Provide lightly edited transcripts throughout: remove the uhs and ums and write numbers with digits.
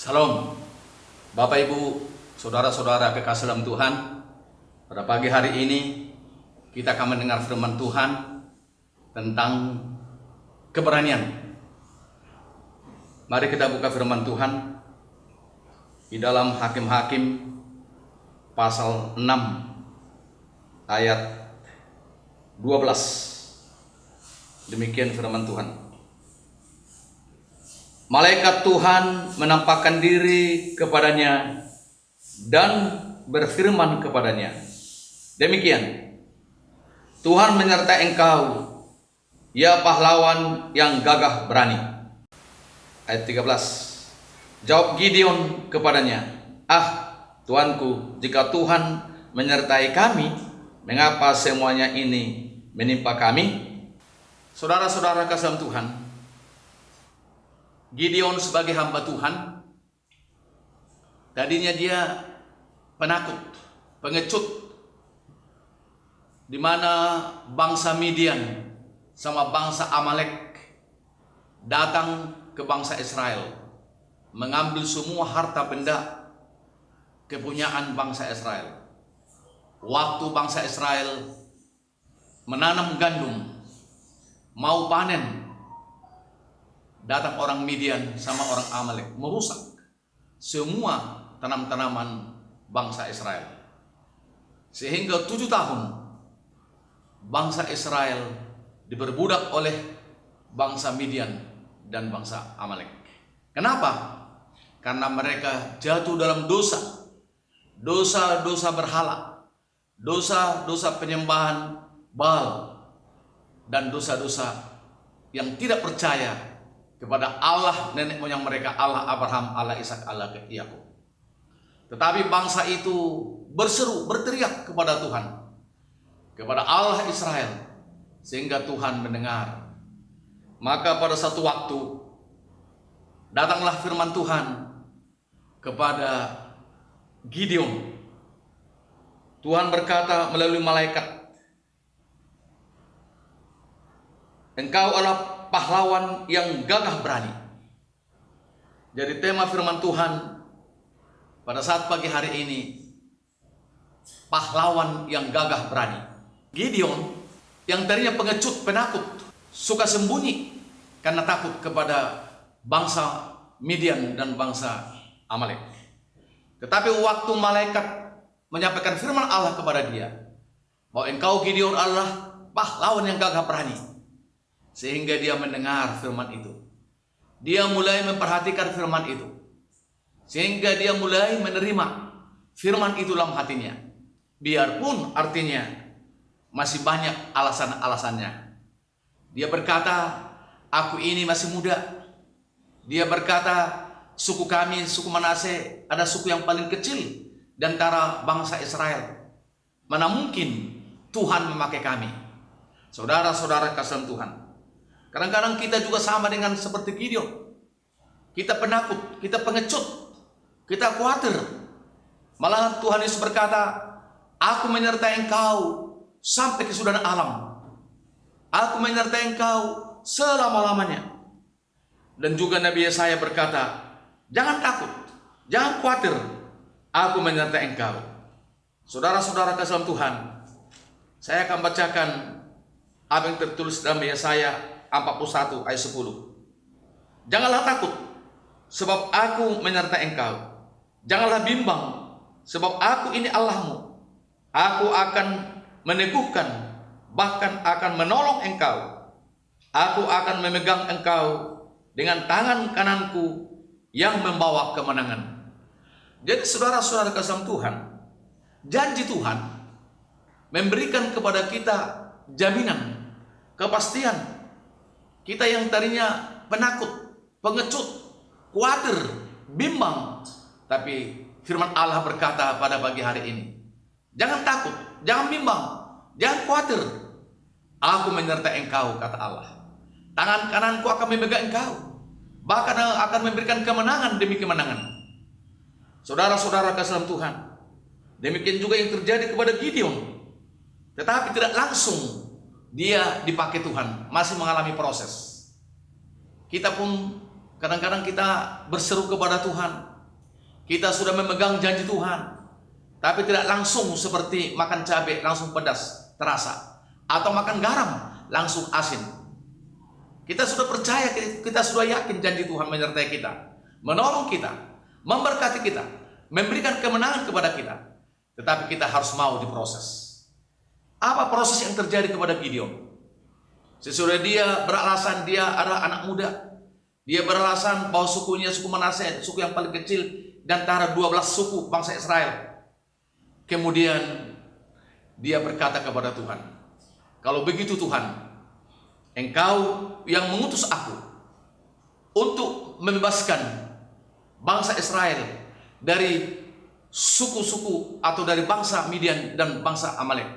Salam, Bapak Ibu, saudara-saudara kekasih dalam Tuhan. Pada pagi hari ini kita akan mendengar firman Tuhan tentang keberanian. Mari kita buka firman Tuhan di dalam Hakim-Hakim pasal 6 ayat 12. Demikian firman Tuhan. Malaikat Tuhan menampakkan diri kepadanya dan berfirman kepadanya, demikian, Tuhan menyertai engkau, ya pahlawan yang gagah berani. Ayat 13. Jawab Gideon kepadanya, Tuanku, jika Tuhan menyertai kami, mengapa semuanya ini menimpa kami? Saudara-saudara kasih Tuhan, Gideon sebagai hamba Tuhan, tadinya dia penakut, pengecut, di mana bangsa Midian sama bangsa Amalek datang ke bangsa Israel, mengambil semua harta benda kepunyaan bangsa Israel. Waktu bangsa Israel menanam gandum, mau panen, datang orang Midian sama orang Amalek merusak semua tanam-tanaman bangsa Israel. Sehingga 7 tahun bangsa Israel diperbudak oleh bangsa Midian dan bangsa Amalek. Kenapa? Karena mereka jatuh dalam dosa berhala, dosa penyembahan Baal, dan dosa-dosa yang tidak percaya kepada Allah nenek moyang mereka, Allah Abraham, Allah Ishak, Allah Yakub. Tetapi bangsa itu berseru, berteriak kepada Tuhan, kepada Allah Israel, sehingga Tuhan mendengar. Maka pada satu waktu datanglah firman Tuhan kepada Gideon. Tuhan berkata melalui malaikat, engkau adalah pahlawan yang gagah berani. Jadi tema firman Tuhan pada saat pagi hari ini, pahlawan yang gagah berani. Gideon yang tadinya pengecut, penakut, suka sembunyi karena takut kepada bangsa Midian dan bangsa Amalek. Tetapi waktu malaikat menyampaikan firman Allah kepada dia, bahwa engkau Gideon adalah pahlawan yang gagah berani, sehingga dia mendengar firman itu. Dia mulai memperhatikan firman itu, sehingga dia mulai menerima firman itu dalam hatinya. Biarpun artinya masih banyak alasan-alasannya. Dia berkata, aku ini masih muda. Dia berkata, suku kami, suku Manase, ada suku yang paling kecil di antara bangsa Israel. Mana mungkin Tuhan memakai kami? Saudara-saudara kasih Tuhan, kadang-kadang kita juga sama dengan seperti Gideon. Kita penakut, kita pengecut, kita khawatir. Malah Tuhan Yesus berkata, aku menyertai engkau sampai kesudahan alam. Aku menyertai engkau selama-lamanya. Dan juga Nabi Yesaya berkata, jangan takut, jangan khawatir, aku menyertai engkau. Saudara-saudara kasih Tuhan, saya akan bacakan apa yang tertulis dalam Yesaya 41 ayat 10. Janganlah takut, sebab aku menyertai engkau. Janganlah bimbang, sebab aku ini Allahmu. Aku akan meneguhkan, bahkan akan menolong engkau. Aku akan memegang engkau dengan tangan kananku yang membawa kemenangan. Jadi saudara-saudara kasih Tuhan, janji Tuhan memberikan kepada kita jaminan, kepastian. Kita yang tadinya penakut, pengecut, khawatir, bimbang, tapi firman Allah berkata pada pagi hari ini, jangan takut, jangan bimbang, jangan khawatir. Aku menyertai engkau, kata Allah. Tangan kananku akan memegang engkau, bahkan akan memberikan kemenangan demi kemenangan. Saudara-saudara kasih Tuhan, demikian juga yang terjadi kepada Gideon. Tetapi tidak langsung dia dipakai Tuhan, masih mengalami proses. Kita pun kadang-kadang kita berseru kepada Tuhan, kita sudah memegang janji Tuhan, tapi tidak langsung seperti makan cabai langsung pedas terasa, atau makan garam langsung asin. Kita sudah percaya, kita sudah yakin janji Tuhan menyertai kita, menolong kita, memberkati kita, memberikan kemenangan kepada kita. Tetapi kita harus mau diproses. Apa proses yang terjadi kepada Gideon? Sesudah dia beralasan dia adalah anak muda, dia beralasan bahwa sukunya suku Manasye, suku yang paling kecil di antara 12 suku bangsa Israel. Kemudian dia berkata kepada Tuhan, kalau begitu Tuhan, Engkau yang mengutus aku untuk membebaskan bangsa Israel dari suku-suku atau dari bangsa Midian dan bangsa Amalek.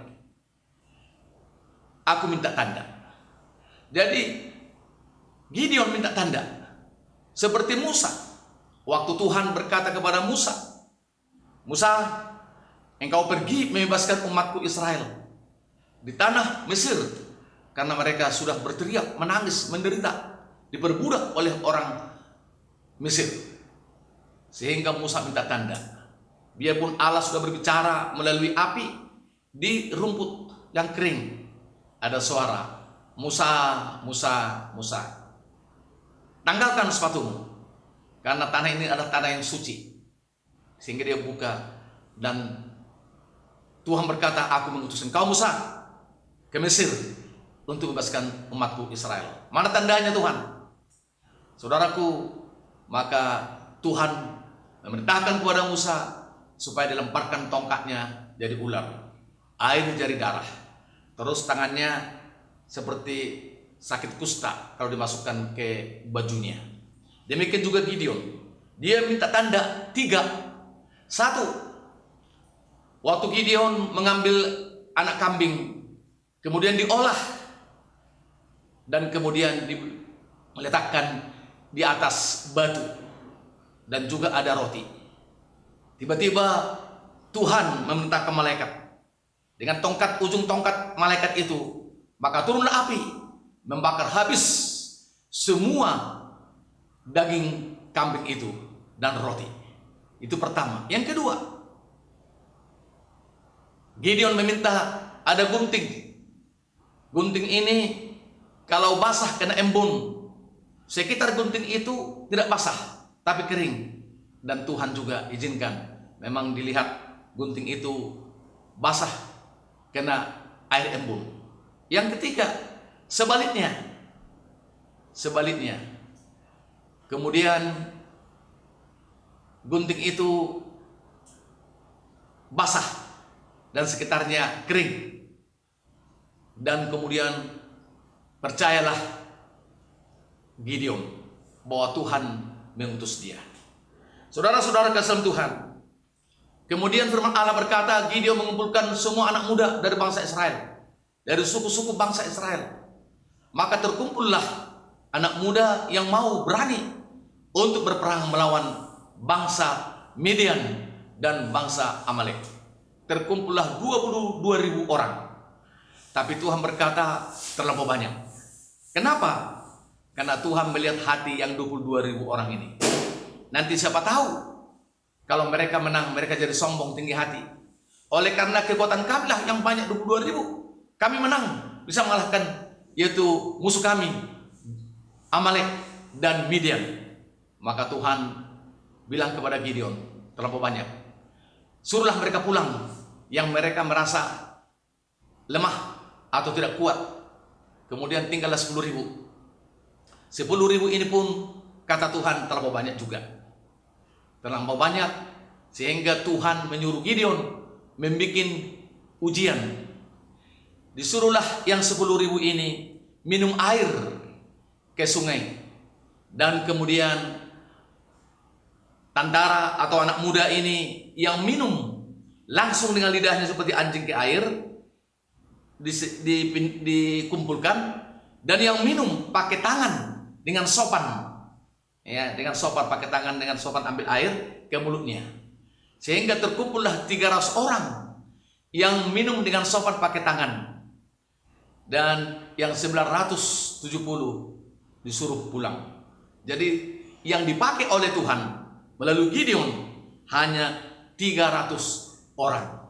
Aku minta tanda. Jadi Gideon minta tanda. Seperti Musa. Waktu Tuhan berkata kepada Musa, Musa, engkau pergi membebaskan umatku Israel di tanah Mesir. Karena mereka sudah berteriak, menangis, menderita, diperbudak oleh orang Mesir. Sehingga Musa minta tanda. Biarpun Allah sudah berbicara melalui api di rumput yang kering, ada suara, Musa, Musa, Musa, tanggalkan sepatumu, karena tanah ini adalah tanah yang suci. Sehingga dia buka, dan Tuhan berkata, aku mengutus engkau Musa ke Mesir untuk bebaskan umatku Israel. Mana tandanya Tuhan? Saudaraku, maka Tuhan memerintahkan kepada Musa supaya dilemparkan tongkatnya jadi ular, air jadi darah, terus tangannya seperti sakit kusta kalau dimasukkan ke bajunya. Demikian juga Gideon, dia minta tanda 3. 1, waktu Gideon mengambil anak kambing, kemudian diolah dan kemudian diletakkan di atas batu, dan juga ada roti. Tiba-tiba Tuhan memerintahkan malaikat dengan tongkat, ujung tongkat malaikat itu, maka turunlah api membakar habis semua daging kambing itu dan roti. Itu pertama. Yang kedua, Gideon meminta ada gunting. Gunting ini kalau basah kena embun, sekitar gunting itu tidak basah tapi kering. Dan Tuhan juga izinkan, memang dilihat gunting itu basah kena air embun. Yang ketiga, sebaliknya, kemudian gunting itu basah dan sekitarnya kering. Dan kemudian percayalah Gideon bahwa Tuhan mengutus dia. Saudara-saudara kasih Tuhan, kemudian firman Allah berkata, Gideon mengumpulkan semua anak muda dari bangsa Israel, dari suku-suku bangsa Israel. Maka terkumpullah anak muda yang mau berani untuk berperang melawan bangsa Midian dan bangsa Amalek. Terkumpullah 22.000 orang. Tapi Tuhan berkata terlampau banyak. Kenapa? Karena Tuhan melihat hati yang 22.000 orang ini. Nanti siapa tahu kalau mereka menang, mereka jadi sombong, tinggi hati. Oleh karena kekuatan kami lah yang banyak 22.000, kami menang, bisa mengalahkan yaitu musuh kami Amalek dan Midian. Maka Tuhan bilang kepada Gideon, terlampau banyak, suruhlah mereka pulang yang mereka merasa lemah atau tidak kuat. Kemudian tinggallah 10.000. 10.000 ini pun kata Tuhan terlampau banyak juga. Terlampau banyak sehingga Tuhan menyuruh Gideon membuat ujian. Disuruhlah yang 10.000 ini minum air ke sungai. Dan kemudian tentara atau anak muda ini yang minum langsung dengan lidahnya seperti anjing ke air dikumpulkan, dan yang minum pakai tangan dengan sopan, ya, dengan sopan, pakai tangan dengan sopan ambil air ke mulutnya, sehingga terkumpullah 300 orang yang minum dengan sopan pakai tangan, dan yang 970 disuruh pulang. Jadi yang dipakai oleh Tuhan melalui Gideon hanya 300 orang.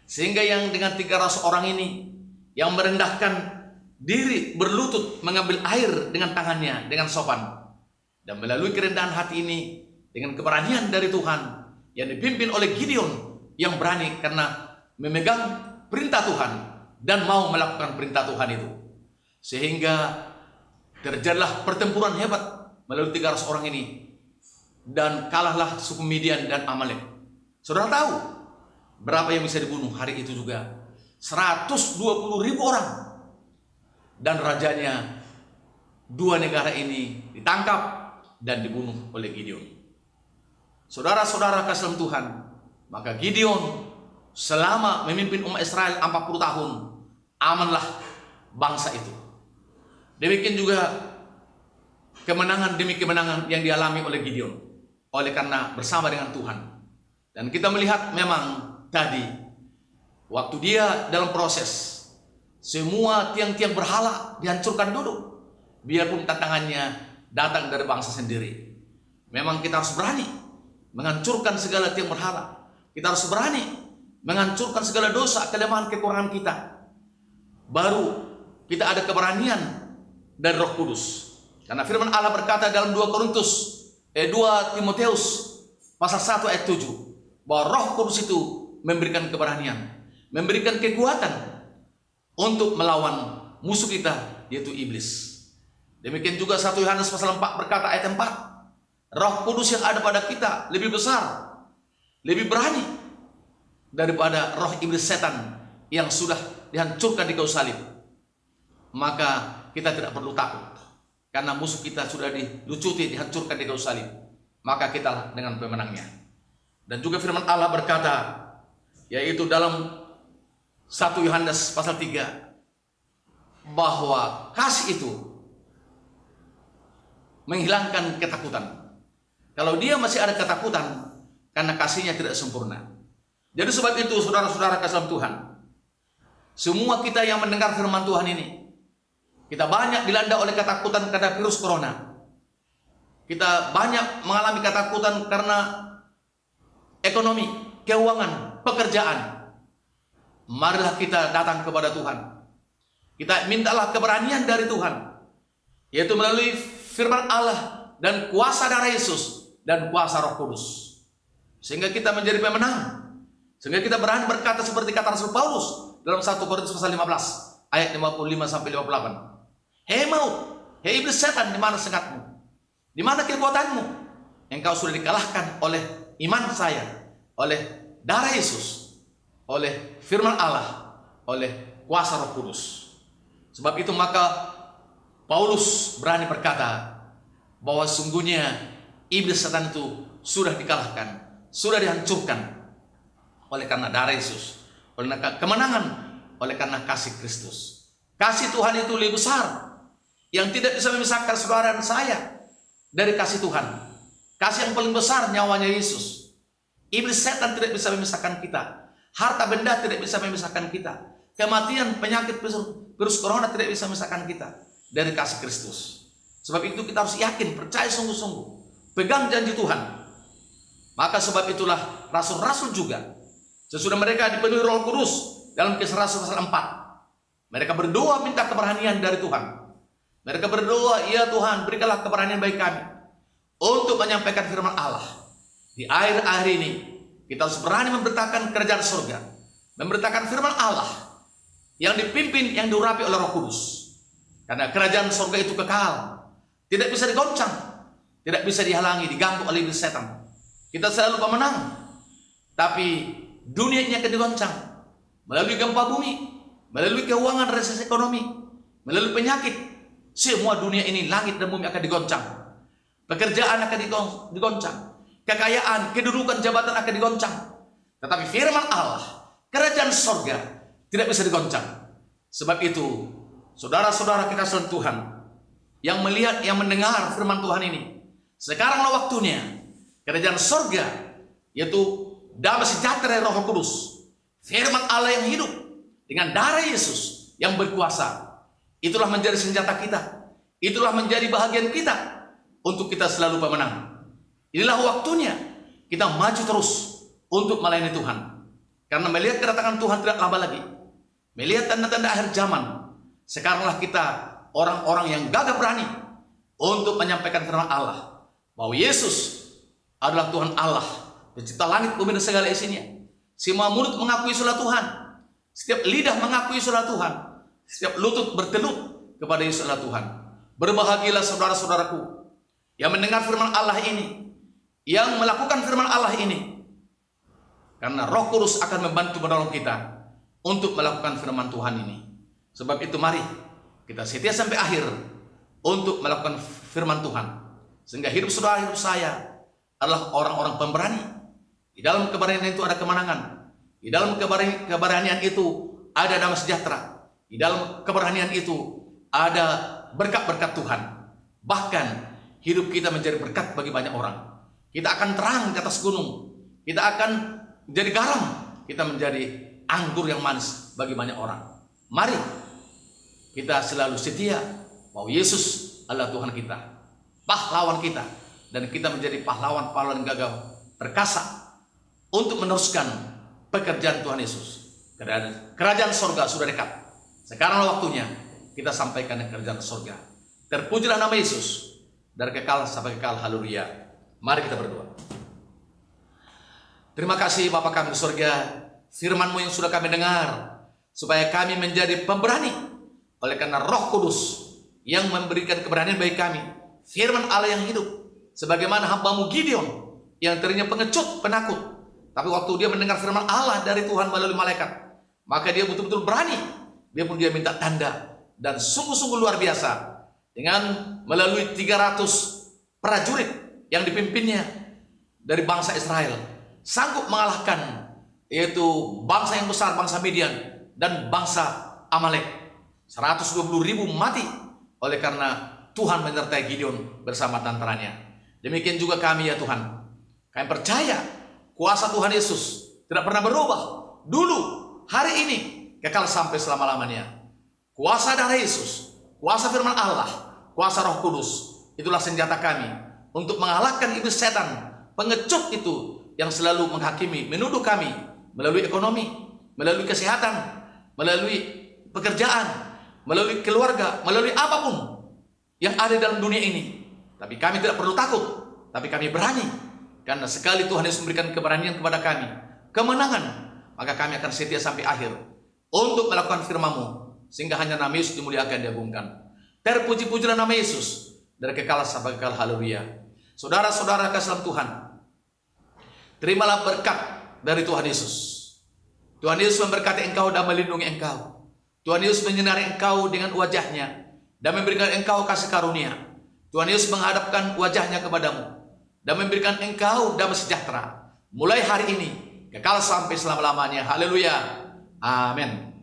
Sehingga yang dengan 300 orang ini yang merendahkan diri berlutut mengambil air dengan tangannya dengan sopan, dan melalui kerendahan hati ini dengan keberanian dari Tuhan yang dipimpin oleh Gideon yang berani karena memegang perintah Tuhan dan mau melakukan perintah Tuhan itu, sehingga terjadilah pertempuran hebat melalui 300 orang ini, dan kalahlah suku Midian dan Amalek. Saudara tahu berapa yang bisa dibunuh hari itu juga? 120.000 orang. Dan rajanya dua negara ini ditangkap dan dibunuh oleh Gideon. Saudara-saudara kasih Tuhan, maka Gideon selama memimpin umat Israel 40 tahun, amanlah bangsa itu. Demikian juga kemenangan demi kemenangan yang dialami oleh Gideon, oleh karena bersama dengan Tuhan. Dan kita melihat memang tadi waktu dia dalam proses, semua tiang-tiang berhala dihancurkan dulu, biarpun tantangannya datang dari bangsa sendiri. Memang kita harus berani menghancurkan segala tiang berhala. Kita harus berani menghancurkan segala dosa, kelemahan, kekurangan kita. Baru kita ada keberanian dari Roh Kudus. Karena firman Allah berkata dalam 2 Timotius pasal 1 ayat 7, bahwa Roh Kudus itu memberikan keberanian, memberikan kekuatan untuk melawan musuh kita, yaitu iblis. Demikian juga 1 Yohanes pasal 4 berkata ayat 4, Roh Kudus yang ada pada kita lebih besar, lebih berani daripada roh iblis setan yang sudah dihancurkan di kayu salib. Maka kita tidak perlu takut, karena musuh kita sudah dilucuti, dihancurkan di kayu salib. Maka kita dengan pemenangnya. Dan juga firman Allah berkata, yaitu dalam 1 Yohanes pasal 3, bahwa kasih itu menghilangkan ketakutan. Kalau dia masih ada ketakutan, karena kasihnya tidak sempurna. Jadi sebab itu saudara-saudara kasih Tuhan, semua kita yang mendengar firman Tuhan ini, kita banyak dilanda oleh ketakutan karena virus corona. Kita banyak mengalami ketakutan karena ekonomi, keuangan, pekerjaan. Marilah kita datang kepada Tuhan. Kita mintalah keberanian dari Tuhan, yaitu melalui firman Allah dan kuasa darah Yesus dan kuasa Roh Kudus, sehingga kita menjadi pemenang, sehingga kita berani berkata seperti kata Rasul Paulus dalam 1 Korintus pasal 15 ayat 55 sampai 58. Hei maut, hei iblis setan, di mana sengatmu? Di mana kekuatanmu? Engkau sudah dikalahkan oleh iman saya, oleh darah Yesus, oleh firman Allah, oleh kuasa Roh Kudus. Sebab itu maka Paulus berani berkata bahwa sungguhnya iblis setan itu sudah dikalahkan, sudah dihancurkan oleh karena darah Yesus, oleh karena kemenangan, oleh karena kasih Kristus. Kasih Tuhan itu lebih besar, yang tidak bisa memisahkan saudara dan saya dari kasih Tuhan. Kasih yang paling besar, nyawanya Yesus. Iblis setan tidak bisa memisahkan kita. Harta benda tidak bisa memisahkan kita. Kematian, penyakit, virus corona tidak bisa memisahkan kita dari kasih Kristus. Sebab itu kita harus yakin, percaya sungguh-sungguh, pegang janji Tuhan. Maka sebab itulah rasul-rasul juga, sesudah mereka dipenuhi Roh Kudus dalam Kisah Rasul pasal 4, mereka berdoa minta keberanian dari Tuhan. Mereka berdoa, ya Tuhan, berikanlah keberanian bagi kami untuk menyampaikan firman Allah. Di akhir-akhir ini kita harus berani memberitakan kerajaan surga, memberitakan firman Allah yang dipimpin, yang diurapi oleh Roh Kudus. Karena kerajaan surga itu kekal, tidak bisa digoncang, tidak bisa dihalangi, diganggu oleh iblis setan. Kita selalu pemenang. Tapi dunia ini akan digoncang melalui gempa bumi, melalui keuangan, resesi ekonomi, melalui penyakit. Semua dunia ini, langit dan bumi akan digoncang. Pekerjaan akan digoncang, kekayaan, kedudukan, jabatan akan digoncang. Tetapi firman Allah, kerajaan surga tidak bisa digoncang. Sebab itu, saudara-saudara kekasihan Tuhan yang melihat, yang mendengar firman Tuhan ini, sekaranglah waktunya kerajaan surga, yaitu damai sejahtera Roh Kudus, firman Allah yang hidup dengan darah Yesus yang berkuasa, itulah menjadi senjata kita, itulah menjadi bahagian kita untuk kita selalu pemenang. Inilah waktunya kita maju terus untuk melayani Tuhan. Karena melihat kedatangan Tuhan tidak lama lagi, melihat tanda-tanda akhir zaman, sekaranglah kita orang-orang yang gagah berani untuk menyampaikan firman Allah, bahwa Yesus adalah Tuhan Allah, pencipta langit, bumi, dan segala isinya. Semua mulut mengakui Yesus adalah Tuhan, setiap lidah mengakui Yesus adalah Tuhan, setiap lutut bertelut kepada Yesus adalah Tuhan. Berbahagialah saudara-saudaraku yang mendengar firman Allah ini, yang melakukan firman Allah ini, karena Roh Kudus akan membantu menolong kita untuk melakukan firman Tuhan ini. Sebab itu mari kita setia sampai akhir untuk melakukan firman Tuhan, sehingga hidup saudara, hidup saya adalah orang-orang pemberani. Di dalam keberanian itu ada kemenangan. Di dalam keberanian itu ada damai sejahtera. Di dalam keberanian itu ada berkat-berkat Tuhan. Bahkan hidup kita menjadi berkat bagi banyak orang. Kita akan terang di atas gunung. Kita akan menjadi garam. Kita menjadi anggur yang manis bagi banyak orang. Mari kita selalu setia bahwa Yesus adalah Tuhan kita, pahlawan kita, dan kita menjadi pahlawan-pahlawan gagah perkasa untuk meneruskan pekerjaan Tuhan Yesus. Kerajaan sorga sudah dekat. Sekarang waktunya kita sampaikan kerajaan sorga. Terpujilah nama Yesus dari kekal sampai kekal. Haleluya. Mari kita berdoa. Terima kasih Bapa kami di surga, firman-Mu yang sudah kami dengar, supaya kami menjadi pemberani oleh karena Roh Kudus yang memberikan keberanian bagi kami. Firman Allah yang hidup, sebagaimana hamba-Mu Gideon yang tadinya pengecut, penakut, tapi waktu dia mendengar firman Allah dari Tuhan melalui malaikat, maka dia betul-betul berani. Dia pun dia minta tanda, dan sungguh-sungguh luar biasa, dengan melalui 300 prajurit yang dipimpinnya dari bangsa Israel, sanggup mengalahkan yaitu bangsa yang besar, bangsa Midian dan bangsa Amalek. 120.000 mati oleh karena Tuhan menyertai Gideon bersama tentaranya. Demikian juga kami ya Tuhan. Kami percaya kuasa Tuhan Yesus tidak pernah berubah. Dulu, hari ini, kekal sampai selama-lamanya. Kuasa darah Yesus, kuasa firman Allah, kuasa Roh Kudus, itulah senjata kami untuk mengalahkan iblis setan, pengecut itu yang selalu menghakimi, menuduh kami melalui ekonomi, melalui kesehatan, melalui pekerjaan, melalui keluarga, melalui apapun yang ada dalam dunia ini. Tapi kami tidak perlu takut, tapi kami berani, karena sekali Tuhan Yesus memberikan keberanian kepada kami, kemenangan, maka kami akan setia sampai akhir untuk melakukan firman-Mu, sehingga hanya nama Yesus dimuliakan, diagungkan. Terpuji-pujilah nama Yesus dari kekal sampai kekal. Haleluya. Saudara-saudara kasih dalam Tuhan, terimalah berkat dari Tuhan Yesus. Tuhan Yesus memberkati engkau dan melindungi engkau. Tuhan Yesus menyinari engkau dengan wajahnya dan memberikan engkau kasih karunia. Tuhan Yesus menghadapkan wajahnya kepadamu dan memberikan engkau damai sejahtera mulai hari ini kekal sampai selama-lamanya. Haleluya. Amin.